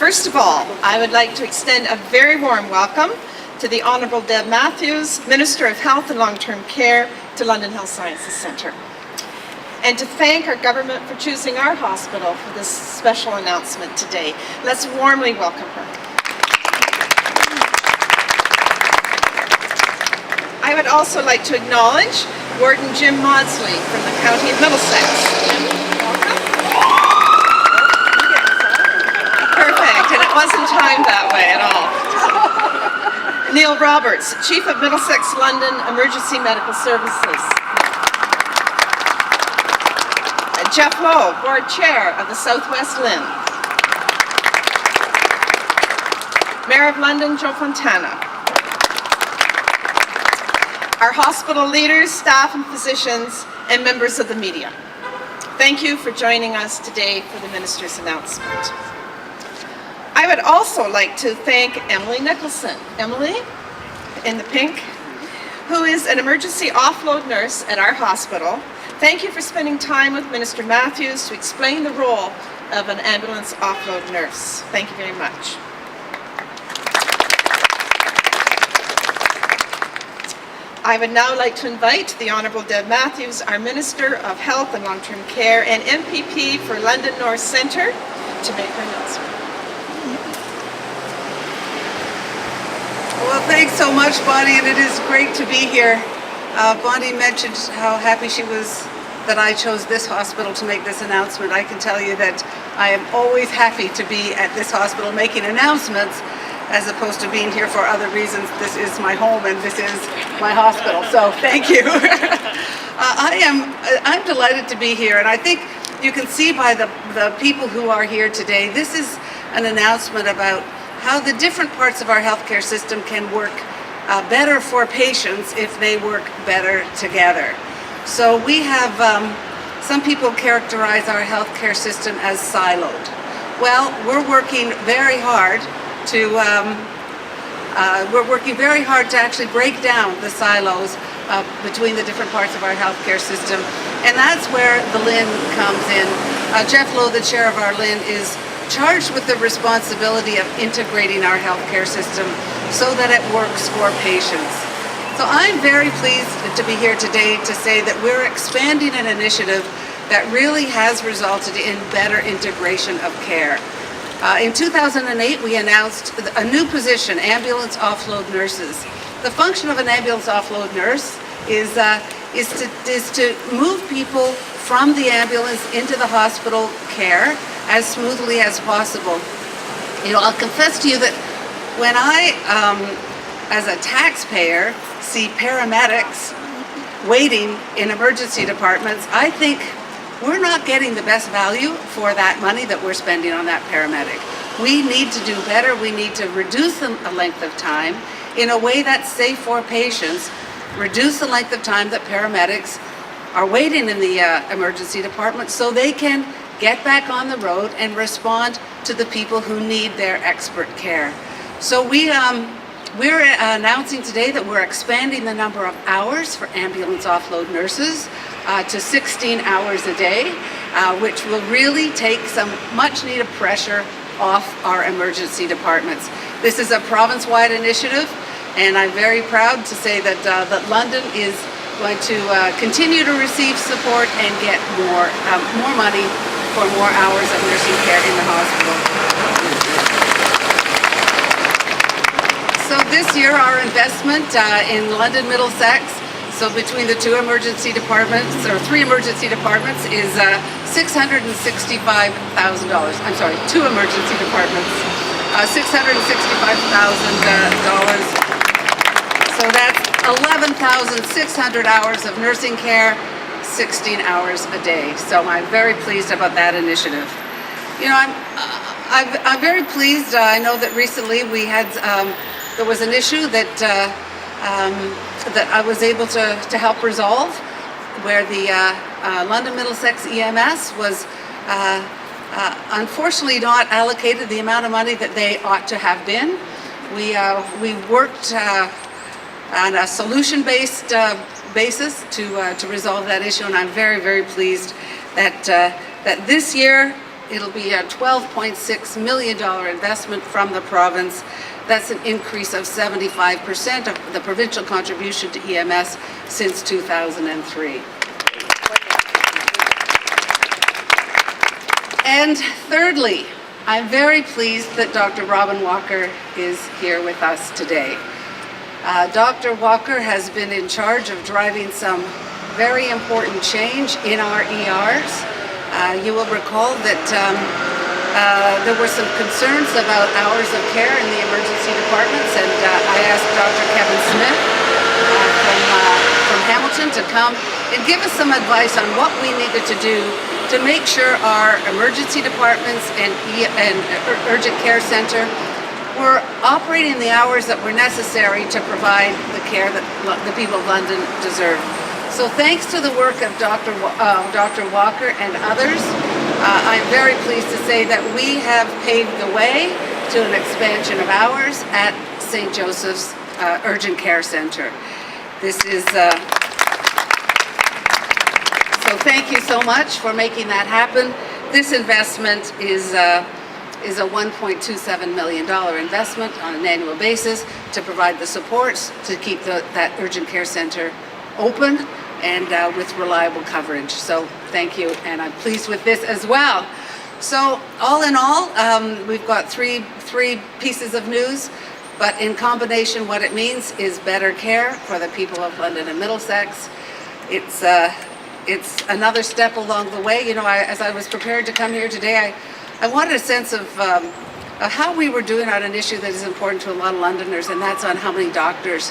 First of all, I would like to extend a very warm welcome to the Honorable Deb Matthews, Minister of Health and Long-Term Care to London Health Sciences Centre, and to thank our government for choosing our hospital for this special announcement today. Let's warmly welcome her. I would also like to acknowledge Warden Jim Maudsley from the County of Middlesex. Jim, welcome. Perfect, and it wasn't timed that way at all. Neil Roberts, Chief of Middlesex London Emergency Medical Services. Jeff Lowe, Board Chair of the Southwest LHIN. Mayor of London, Joe Fontana. Our hospital leaders, staff and physicians, and members of the media. Thank you for joining us today for the Minister's announcement. I would also like to thank Emily Nicholson. Emily, in the pink, who is an emergency offload nurse at our hospital. Thank you for spending time with Minister Matthews to explain the role of an ambulance offload nurse. Thank you very much. I would now like to invite the Honourable Deb Matthews, our Minister of Health and Long-Term Care and MPP for London North Centre, to make her announcement. Well, thanks so much, Bonnie, and it is great to be here. Bonnie mentioned how happy she was that I chose this hospital to make this announcement. I can tell you that I am always happy to be at this hospital making announcements, as opposed to being here for other reasons. This is my home and this is my hospital, so thank you. I'm delighted to be here, and I think you can see by the people who are here today, this is an announcement about how the different parts of our healthcare system can work better for patients if they work better together. So we have, some people characterize our healthcare system as siloed. Well, we're working very hard to actually break down the silos between the different parts of our healthcare system, and that's where the LHIN comes in. Jeff Lowe, the chair of our LHIN, is charged with the responsibility of integrating our healthcare system so that it works for patients. So I'm very pleased to be here today to say that we're expanding an initiative that really has resulted in better integration of care. In 2008, we announced a new position, ambulance offload nurses. The function of an ambulance offload nurse is to move people from the ambulance into the hospital care as smoothly as possible. You know, I'll confess to you that when I, as a taxpayer, see paramedics waiting in emergency departments, I think we're not getting the best value for that money that we're spending on that paramedic. We need to do better. We need to reduce the length of time in a way that's safe for patients, reduce the length of time that paramedics are waiting in the emergency department so they can get back on the road and respond to the people who need their expert care. So we're announcing today that we're expanding the number of hours for ambulance offload nurses to 16 hours a day, which will really take some much needed pressure off our emergency departments. This is a province-wide initiative, and I'm very proud to say that London is going to continue to receive support and get more money for more hours of nursing care in the hospital. So this year our investment in London Middlesex, so between the two emergency departments, or three emergency departments, is $665,000. I'm sorry, two emergency departments, $665,000. So that's 11,600 hours of nursing care, 16 hours a day. So I'm very pleased about that initiative. You know, I'm very pleased. I know that recently we had there was an issue that that I was able to help resolve, where the London Middlesex EMS was unfortunately not allocated the amount of money that they ought to have been. We worked on a solution-based basis to resolve that issue, and I'm very, very pleased that that this year it'll be a $12.6 million investment from the province. That's an increase of 75% of the provincial contribution to EMS since 2003. And thirdly, I'm very pleased that Dr. Robin Walker is here with us today. Dr. Walker has been in charge of driving some very important change in our ERs. You will recall that there were some concerns about hours of care in the emergency departments, and I asked Dr. Kevin Smith from Hamilton to come and give us some advice on what we needed to do to make sure our emergency departments and urgent care center were operating the hours that were necessary to provide the care that the people of London deserve. So thanks to the work of Dr. Walker and others, I'm very pleased to say that we have paved the way to an expansion of hours at St. Joseph's Urgent Care Center. This is so thank you so much for making that happen. This investment is a $1.27 million investment on an annual basis to provide the supports to keep that urgent care center open and with reliable coverage. So thank you, and I'm pleased with this as well. So all in all, we've got three pieces of news, but in combination what it means is better care for the people of London and Middlesex. It's another step along the way. You know, as I was prepared to come here today, I wanted a sense of how we were doing on an issue that is important to a lot of Londoners, and that's on how many doctors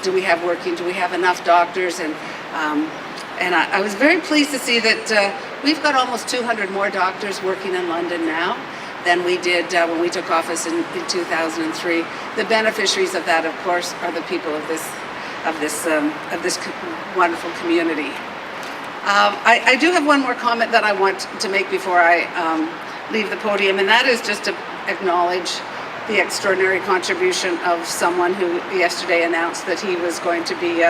do we have working, do we have enough doctors, and I was very pleased to see that we've got almost 200 more doctors working in London now than we did when we took office in 2003. The beneficiaries of that, of course, are the people of this wonderful community. I do have one more comment that I want to make before I leave the podium, and that is just to acknowledge the extraordinary contribution of someone who yesterday announced that he was going to be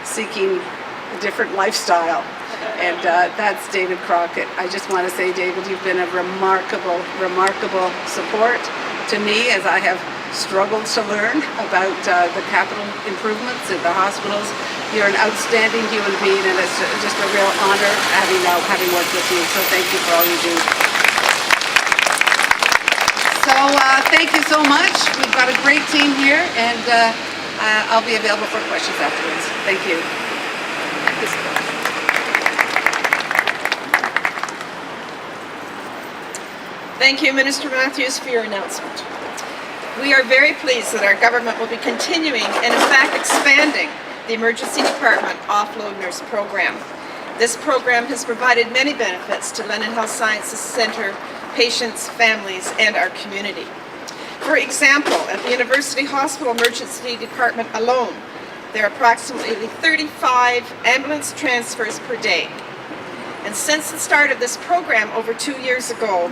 seeking a different lifestyle, and that's David Crockett. I just want to say, David, you've been a remarkable support to me as I have struggled to learn about the capital improvements at the hospitals. You're an outstanding human being, and it's just a real honor having worked with you. So thank you for all you do. So thank you so much. We've got a great team here, and I'll be available for questions afterwards. Thank you. Thank you, Minister Matthews, for your announcement. We are very pleased that our government will be continuing and in fact expanding the Emergency Department Offload Nurse Program. This program has provided many benefits to London Health Sciences Centre patients, families, and our community. For example, at the University Hospital Emergency Department alone, there are approximately 35 ambulance transfers per day. And since the start of this program over 2 years ago,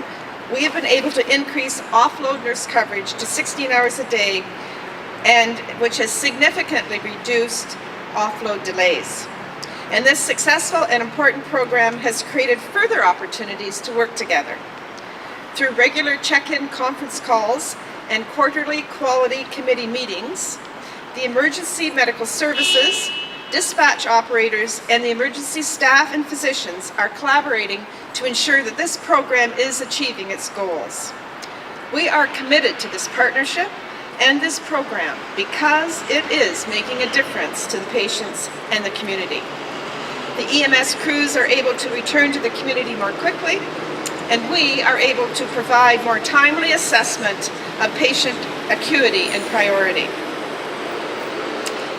we have been able to increase offload nurse coverage to 16 hours a day, and which has significantly reduced offload delays. And this successful and important program has created further opportunities to work together. Through regular check-in conference calls and quarterly quality committee meetings, the emergency medical services, dispatch operators, and the emergency staff and physicians are collaborating to ensure that this program is achieving its goals. We are committed to this partnership and this program because it is making a difference to the patients and the community. The EMS crews are able to return to the community more quickly, and we are able to provide more timely assessment of patient acuity and priority.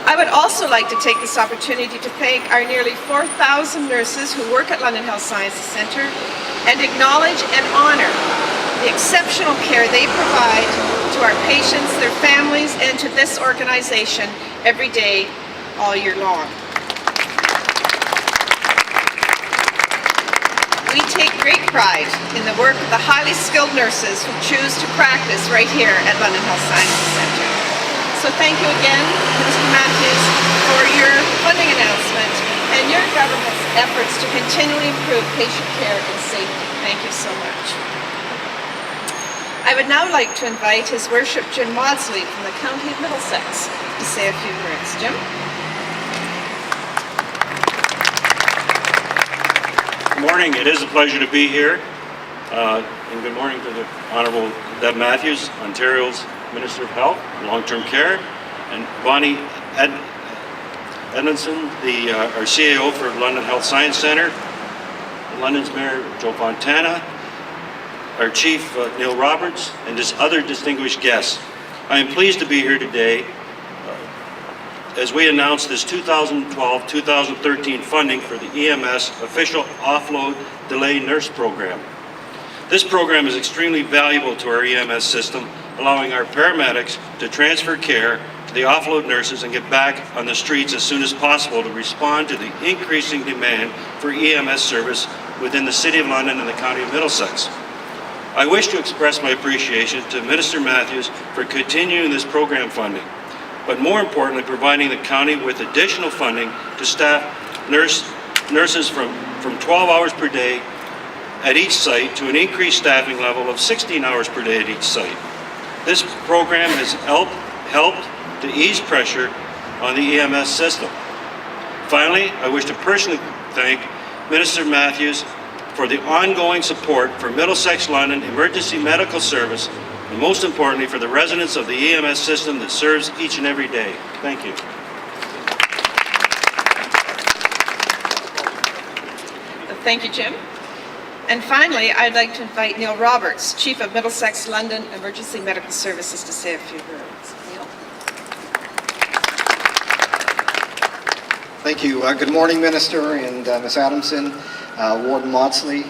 I would also like to take this opportunity to thank our nearly 4,000 nurses who work at London Health Sciences Centre and acknowledge and honour the exceptional care they provide to our patients, their families, and to this organisation every day, all year long. We take great pride in the work of the highly skilled nurses who choose to practice right here at London Health Sciences Centre. So thank you again, Mr. Matthews, for your funding announcement and your government's efforts to continually improve patient care and safety. Thank you so much. I would now like to invite His Worship Jim Maudsley from the County of Middlesex to say a few words. Jim? Good morning. It is a pleasure to be here. And good morning to the Honorable Deb Matthews, Ontario's Minister of Health and Long-Term Care, and Bonnie Edmondson, our CAO for London Health Science Centre, London's Mayor Joe Fontana, our Chief Neil Roberts, and just other distinguished guests. I am pleased to be here today as we announce this 2012-2013 funding for the EMS official Offload Delay Nurse Program. This program is extremely valuable to our EMS system, allowing our paramedics to transfer care to the offload nurses and get back on the streets as soon as possible to respond to the increasing demand for EMS service within the City of London and the County of Middlesex. I wish to express my appreciation to Minister Matthews for continuing this program funding, but more importantly, providing the county with additional funding to staff nurses from 12 hours per day at each site to an increased staffing level of 16 hours per day at each site. This program has helped to ease pressure on the EMS system. Finally, I wish to personally thank Minister Matthews for the ongoing support for Middlesex London Emergency Medical Service, and most importantly for the residents of the EMS system that serves each and every day. Thank you. Thank you, Jim. And finally, I'd like to invite Neil Roberts, Chief of Middlesex London Emergency Medical Services, to say a few words. Neil. Thank you. Good morning, Minister and Ms. Adamson, Warden Maudsley,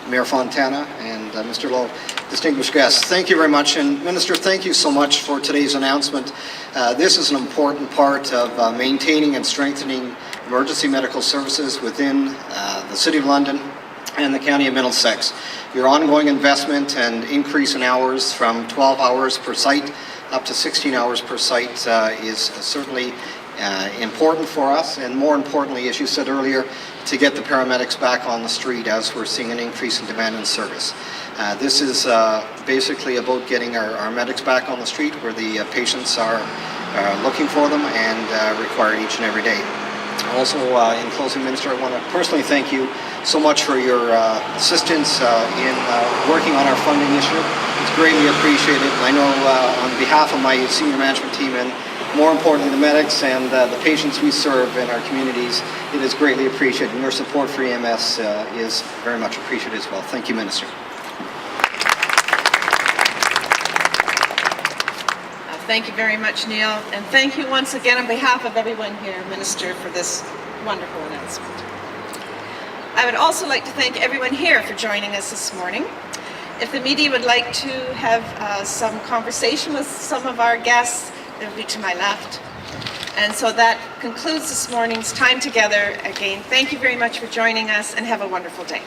Mayor Fontana, and Mr. Lowe, distinguished guests. Thank you very much. And Minister, thank you so much for today's announcement. This is an important part of maintaining and strengthening emergency medical services within the City of London and the County of Middlesex. Your ongoing investment and increase in hours from 12 hours per site up to 16 hours per site is certainly important for us, and more importantly, as you said earlier, to get the paramedics back on the street as we're seeing an increase in demand and service. This is basically about getting our medics back on the street where the patients are looking for them and require each and every day. Also, in closing, Minister, I want to personally thank you so much for your assistance in working on our funding issue. It's greatly appreciated. I know on behalf of my senior management team and more importantly the medics and the patients we serve in our communities, it is greatly appreciated, and your support for EMS is very much appreciated as well. Thank you, Minister. Thank you very much, Neil, and thank you once again on behalf of everyone here, Minister, for this wonderful announcement. I would also like to thank everyone here for joining us this morning. If the media would like to have some conversation with some of our guests, they'll be to my left. And so that concludes this morning's time together. Again, thank you very much for joining us, and have a wonderful day.